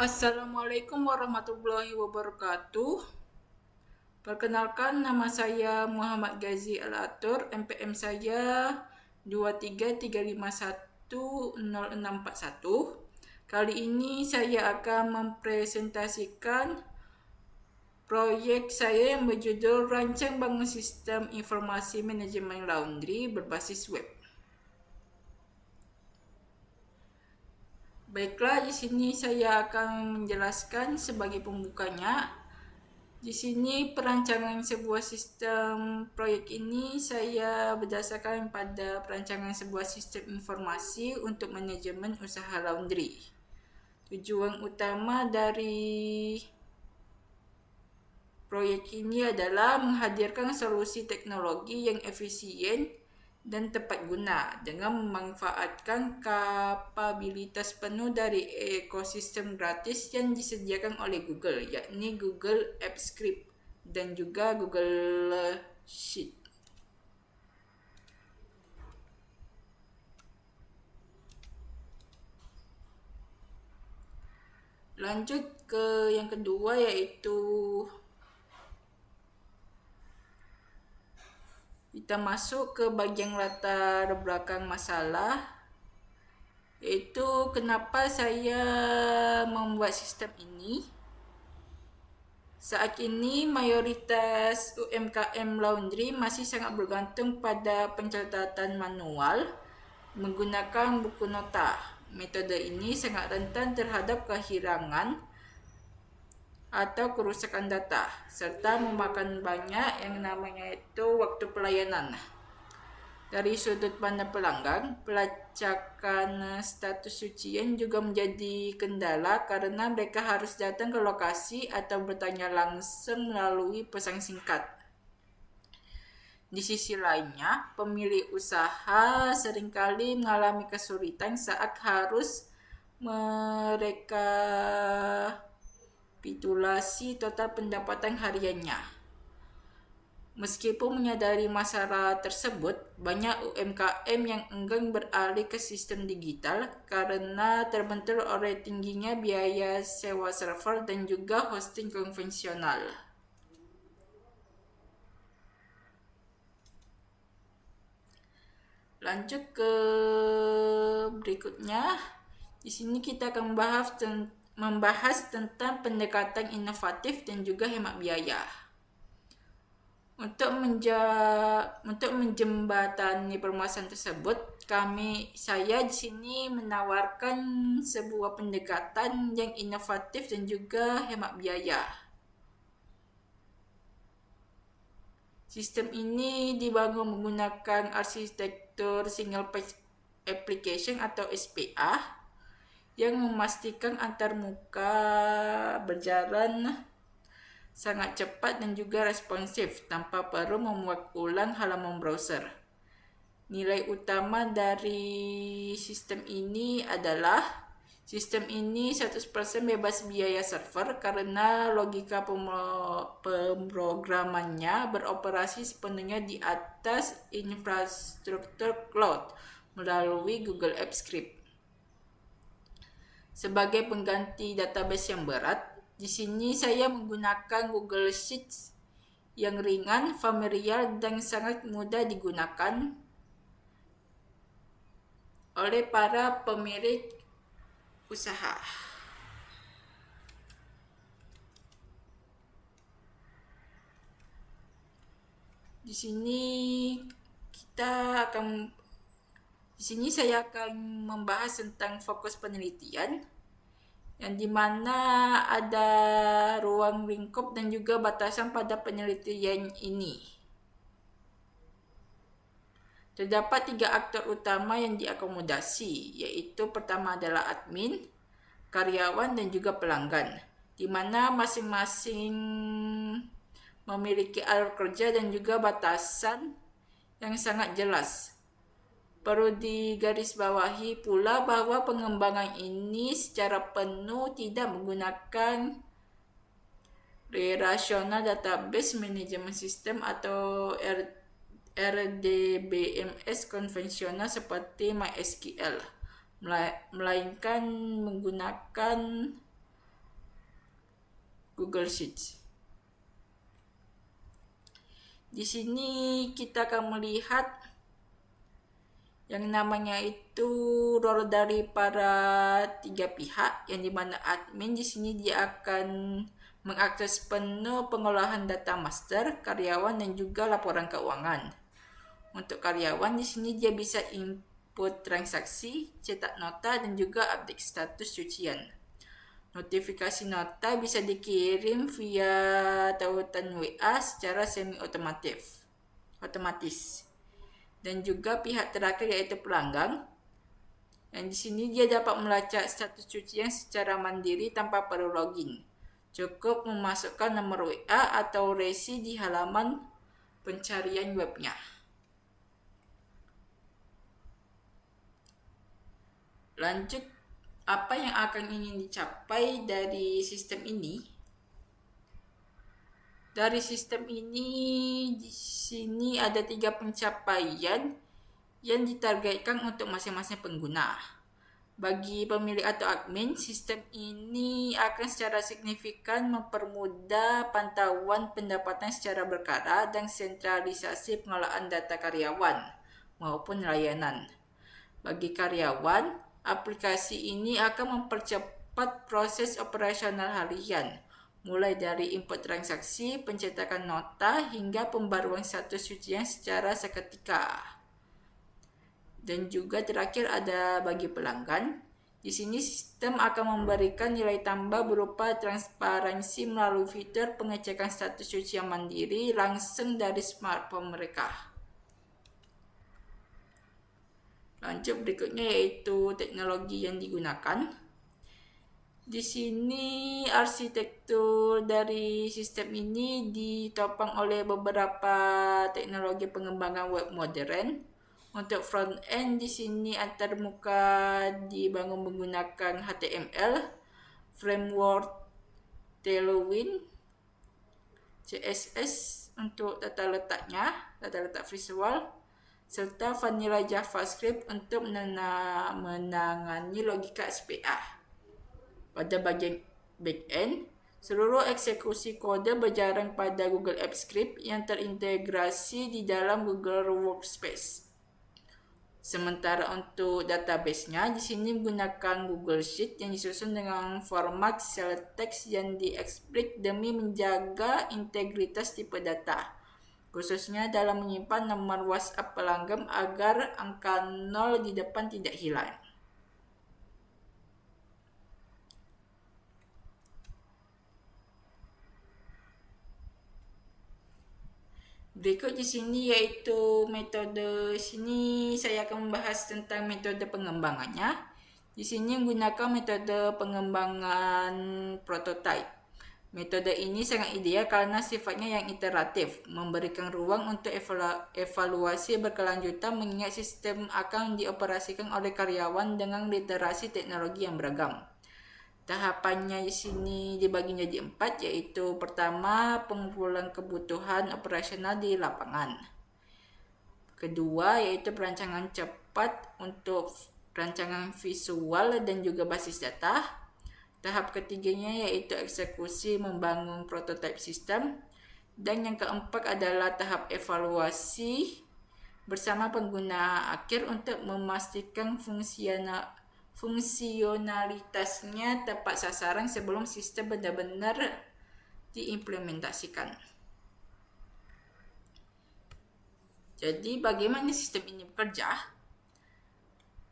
Assalamualaikum warahmatullahi wabarakatuh. Perkenalkan, nama saya Muhammad Ghazi Al-Atur. MPM saya 23351061. Kali ini saya akan mempresentasikan proyek saya yang berjudul Rancang Bangun Sistem Informasi Manajemen Laundry berbasis web. Baiklah, di sini saya akan menjelaskan sebagai pembukanya. Di sini perancangan sebuah sistem proyek ini saya berdasarkan pada perancangan sebuah sistem informasi untuk manajemen usaha laundry. Tujuan utama dari proyek ini adalah menghadirkan solusi teknologi yang efisien dan tepat guna dengan memanfaatkan kapabilitas penuh dari ekosistem gratis yang disediakan oleh Google, yakni Google Apps Script dan juga Google Sheet. Lanjut ke yang kedua, yaitu kita masuk ke bagian latar belakang masalah, yaitu kenapa saya membuat sistem ini. Saat ini mayoritas UMKM laundry masih sangat bergantung pada pencatatan manual menggunakan buku nota. Metode ini sangat rentan terhadap kehilangan atau kerusakan data serta memakan banyak yang namanya itu waktu pelayanan. Dari sudut pandang pelanggan, pelacakan status sucian juga menjadi kendala karena mereka harus datang ke lokasi atau bertanya langsung melalui pesan singkat. Di sisi lainnya, pemilik usaha seringkali mengalami kesulitan saat harus merekapitulasi total pendapatan hariannya. Meskipun menyadari masalah tersebut, banyak UMKM yang enggan beralih ke sistem digital karena terbentur oleh tingginya biaya sewa server dan juga hosting konvensional. Lanjut ke berikutnya. Di sini kita akan membahas tentang pendekatan inovatif dan juga hemat biaya. Untuk menjembatani permasalahan tersebut, saya di sini menawarkan sebuah pendekatan yang inovatif dan juga hemat biaya. Sistem ini dibangun menggunakan arsitektur Single Page Application atau SPA yang memastikan antarmuka berjalan sangat cepat dan juga responsif tanpa perlu memuat ulang halaman browser. Nilai utama dari sistem ini adalah sistem ini 100% bebas biaya server karena logika pemrogramannya beroperasi sepenuhnya di atas infrastruktur cloud melalui Google Apps Script. Sebagai pengganti database yang berat, di sini saya menggunakan Google Sheets yang ringan, familiar, dan sangat mudah digunakan oleh para pemilik usaha. Di sini saya akan membahas tentang fokus penelitian, yang dimana ada ruang lingkup dan juga batasan pada penelitian ini. Terdapat 3 aktor utama yang diakomodasi, yaitu pertama adalah admin, karyawan, dan juga pelanggan, di mana masing-masing memiliki alur kerja dan juga batasan yang sangat jelas. Perlu digarisbawahi pula bahwa pengembangan ini secara penuh tidak menggunakan Relational Database Management System atau RDBMS konvensional seperti MySQL, melainkan menggunakan Google Sheets. Di sini kita akan melihat yang namanya itu role dari para tiga pihak, yang dimana admin di sini dia akan mengakses penuh pengolahan data master, karyawan, dan juga laporan keuangan. Untuk karyawan di sini dia bisa input transaksi, cetak nota, dan juga update status cucian. Notifikasi nota bisa dikirim via tautan WA secara otomatis. Dan juga pihak terakhir yaitu pelanggan. Dan di sini dia dapat melacak status cucian secara mandiri tanpa perlu login. Cukup memasukkan nomor WA atau resi di halaman pencarian webnya. Lanjut, apa yang akan ingin dicapai dari sistem ini? Dari sistem ini, di sini ada 3 pencapaian yang ditargetkan untuk masing-masing pengguna. Bagi pemilik atau admin, sistem ini akan secara signifikan mempermudah pantauan pendapatan secara berkala dan sentralisasi pengelolaan data karyawan maupun layanan. Bagi karyawan, aplikasi ini akan mempercepat proses operasional harian, mulai dari input transaksi, pencetakan nota, hingga pembaruan status cucian secara seketika. Dan juga terakhir ada bagi pelanggan. Di sini sistem akan memberikan nilai tambah berupa transparansi melalui fitur pengecekan status cucian mandiri langsung dari smartphone mereka. Lanjut berikutnya yaitu teknologi yang digunakan. Di sini arsitektur dari sistem ini ditopang oleh beberapa teknologi pengembangan web modern. Untuk front end di sini antarmuka dibangun menggunakan HTML, framework Tailwind, CSS untuk data letak visual, serta vanilla JavaScript untuk menangani logika SPA. Pada bagian backend, seluruh eksekusi kode berjalan pada Google Apps Script yang terintegrasi di dalam Google Workspace. Sementara untuk database-nya, di sini menggunakan Google Sheet yang disusun dengan format cell text yang dieksplik demi menjaga integritas tipe data, khususnya dalam menyimpan nomor WhatsApp pelanggan agar angka 0 di depan tidak hilang. Berikut di sini yaitu metode. Sini saya akan membahas tentang metode pengembangannya. Di sini menggunakan metode pengembangan prototype. Metode ini sangat ideal karena sifatnya yang iteratif, memberikan ruang untuk evaluasi berkelanjutan mengingat sistem akan dioperasikan oleh karyawan dengan literasi teknologi yang beragam. Tahapannya di sini dibagi menjadi 4, yaitu pertama, pengumpulan kebutuhan operasional di lapangan. Kedua, yaitu perancangan cepat untuk rancangan visual dan juga basis data. Tahap ketiganya yaitu eksekusi membangun prototipe sistem. Dan yang keempat adalah tahap evaluasi bersama pengguna akhir untuk memastikan fungsionalitasnya tepat sasaran sebelum sistem benar-benar diimplementasikan. Jadi bagaimana sistem ini bekerja?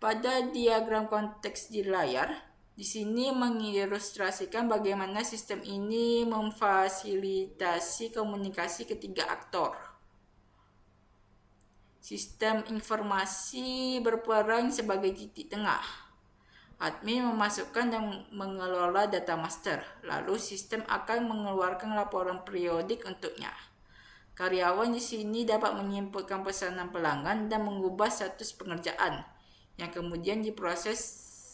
Pada diagram konteks di layar, di sini mengilustrasikan bagaimana sistem ini memfasilitasi komunikasi ketiga aktor. Sistem informasi berperan sebagai titik tengah. Admin memasukkan dan mengelola data master, lalu sistem akan mengeluarkan laporan periodik untuknya. Karyawan di sini dapat menginputkan pesanan pelanggan dan mengubah status pengerjaan, yang kemudian diproses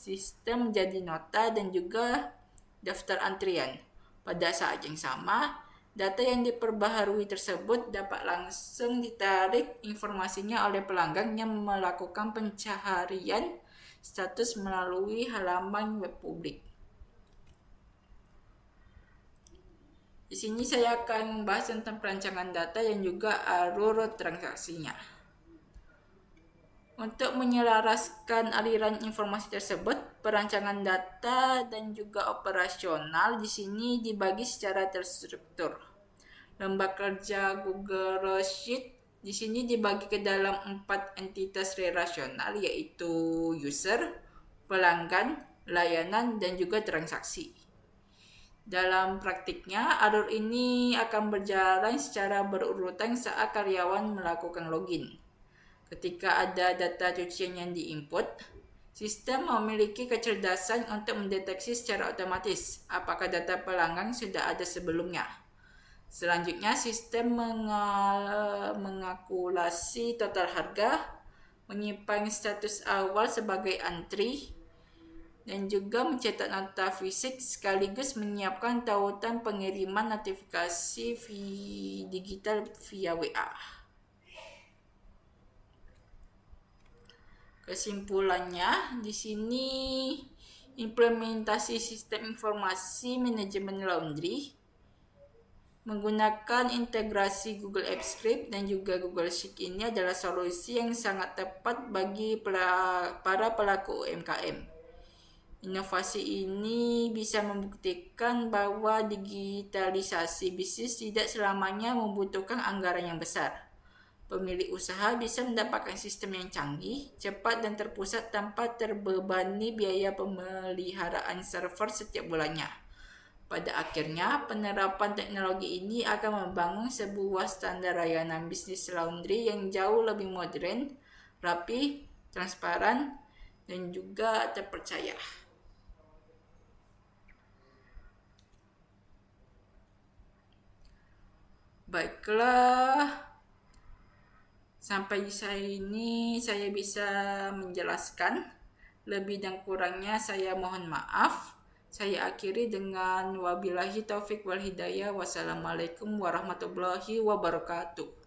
sistem menjadi nota dan juga daftar antrian. Pada saat yang sama, data yang diperbaharui tersebut dapat langsung ditarik informasinya oleh pelanggan yang melakukan pencaharian status melalui halaman web publik. Di sini saya akan membahas tentang perancangan data dan juga alur transaksinya. Untuk menyelaraskan aliran informasi tersebut, perancangan data dan juga operasional di sini dibagi secara terstruktur. Lembar kerja Google Sheet di sini dibagi ke dalam 4 entitas relasional, yaitu user, pelanggan, layanan, dan juga transaksi. Dalam praktiknya, alur ini akan berjalan secara berurutan saat karyawan melakukan login. Ketika ada data cucian yang diinput, sistem memiliki kecerdasan untuk mendeteksi secara otomatis apakah data pelanggan sudah ada sebelumnya. Selanjutnya, sistem mengakulasi total harga, menyimpan status awal sebagai antri, dan juga mencetak nota fisik sekaligus menyiapkan tautan pengiriman notifikasi digital via WA. Kesimpulannya, di sini implementasi sistem informasi manajemen laundry menggunakan integrasi Google Apps Script dan juga Google Sheet ini adalah solusi yang sangat tepat bagi para pelaku UMKM. Inovasi ini bisa membuktikan bahwa digitalisasi bisnis tidak selamanya membutuhkan anggaran yang besar. Pemilik usaha bisa mendapatkan sistem yang canggih, cepat, dan terpusat tanpa terbebani biaya pemeliharaan server setiap bulannya. Pada akhirnya, penerapan teknologi ini akan membangun sebuah standar layanan bisnis laundry yang jauh lebih modern, rapi, transparan, dan juga terpercaya. Baiklah, sampai di sini saya bisa menjelaskan. Lebih dan kurangnya saya mohon maaf. Saya akhiri dengan wabillahi taufik wal hidayah. Wassalamualaikum warahmatullahi wabarakatuh.